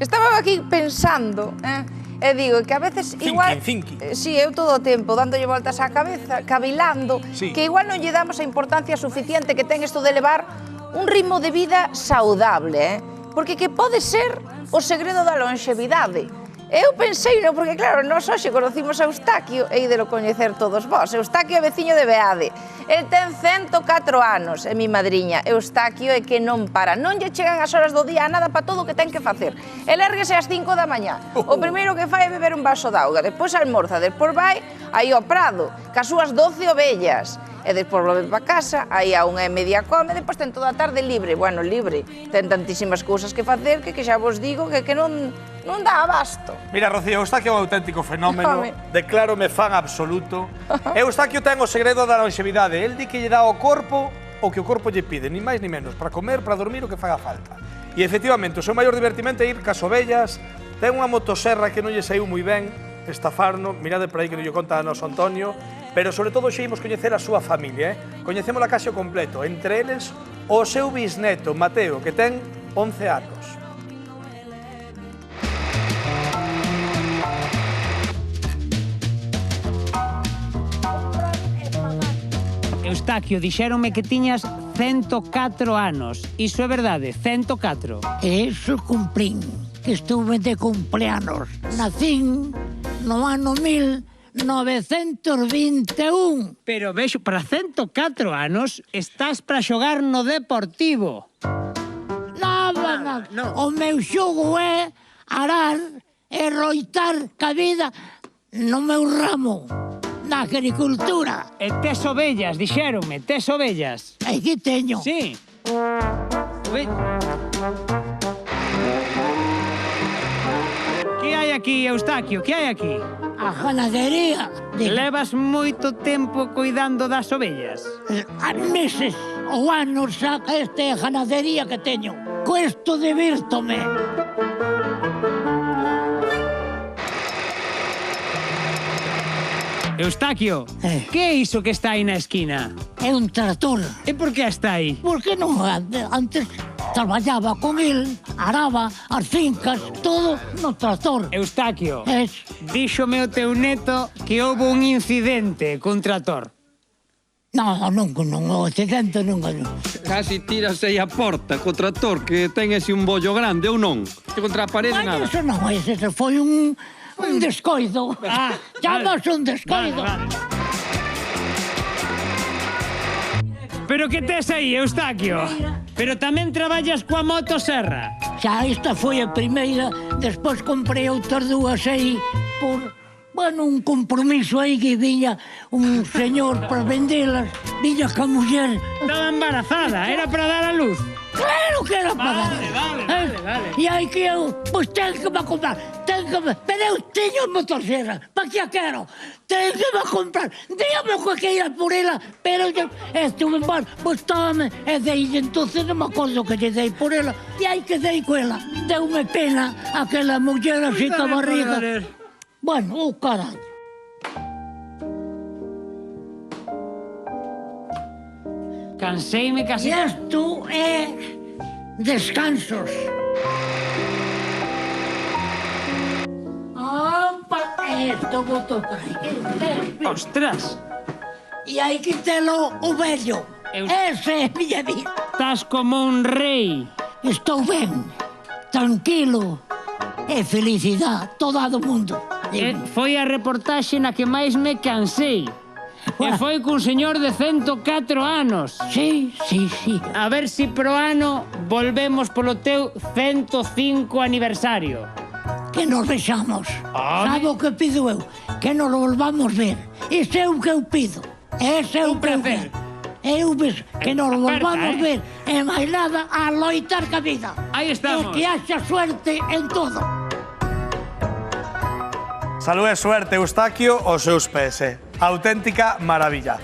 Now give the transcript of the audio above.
Estaba aquí pensando, e digo que a veces igual... Si, eu todo o tempo dándolle voltas á cabeza, cavilando, que igual non lle damos a importancia suficiente que ten isto de levar un ritmo de vida saudable, porque que pode ser o segredo da longevidade. Eu pensei, non, porque claro, nós hoxe conocimos a Eustaquio e ídelo coñecer todos vós. Eustaquio é veciño de Beade. El ten 104 anos, é mi madriña. Eustaquio é que non para. Non lle chegan as horas do día a nada para todo o que ten que facer. El érguese ás 5 da mañá. O primeiro que fai é beber un vaso de auga, despois almorza, despois vai aí ao prado, cas súas 12 ovellas. E despois volve para casa, aí a 1:30 come, despois ten toda a tarde libre. Bueno, libre, ten tantísimas cousas que facer que xa vos digo que non dá abasto. Mira, Rocío, Eustaquio é un auténtico fenómeno, declárome fan absoluto. Eustaquio ten o segredo da longevidade. El di que lle dá ao corpo o que o corpo lle pide, ni máis ni menos, para comer, para dormir, o que faga falta. E, efectivamente, o seu maior divertimento é ir cas ovellas, ten unha motoserra que non lle saiu moi ben, estafarno, mirade por aí que non lle conta a noso Antonio, pero, sobre todo, xe imos coñecer a súa familia, Coñecémola case o completo, entre eles, o seu bisneto, Mateo, que ten 11 anos. Eustaquio, dixéronme que tiñas 104 anos. Iso é verdade, 104. Eso cumprín, que estuve de cumpleanos. Nacín no ano 1921. Pero vexo, para 104 anos, estás para xogar no Deportivo. Nada. O meu xogo é arar e roitar ca vida no meu ramo. Na agricultura. E tes ovellas, dixéronme, tes ovellas. Aquí teño. Sí. Que hai aquí, Eustaquio, que hai aquí? A ganadería. Levas moito tempo cuidando das ovellas? A meses ou anos xa que esta é a ganadería que teño. Cuesto divírtome. Eustaquio, que é iso que está aí na esquina? É un tractor. E por que está aí? Porque non, antes traballaba con el, araba as fincas, todo no tractor. Eustaquio, díxome o teu neto que houve un incidente cun tractor. Non, o accidente non. Casi tírase aí a porta co tractor, que ten ese un bollo grande, ou non? Que contra a parede nada. Eso non, ese foi un descoido. Chamas un descoido. Pero que tes aí, Eustaquio? Pero tamén traballas coa motoserra? Xa, esta foi a primeira, despois comprei outras dúas aí por, bueno, un compromiso aí que viña un señor para vendelas, viña ca muller. Estaba embarazada, era para dar a luz. Claro que era para dar. Vale. E aí que eu, pois ten que me comprar, pero eu teño motoserra, pa que a quero? Ten que me comprar, dígame o que queira por ela, pero eu estuve en bar, pois tome, e dei, entonces non me acordo que lle dei por ela, e aí que dei con ela, deume pena aquela muller así ca barriga. Bueno, caralho. Canseime casi... E isto é descansos. Opa, isto botou por aí. Ostras! E aí que telo o vello. Ese é miña vida. Estás como un rei. Estou ben, tranquilo e felicidade toda do mundo. Foi a reportaxe na que máis me cansei. E foi cun señor de 104 anos. Sí. A ver si pro ano volvemos polo teu 105 aniversario. Que nos vexamos. Sabe o que pido eu? Que nos volvamos ver. Ese é o que eu pido. Ese é o que eu pido. Eu ves que nos volvamos ver. E máis nada a loitar ca vida. Aí estamos. E que haxa suerte en todo. Salud e suerte, Eustaquio, aos seus pés, auténtica maravilla.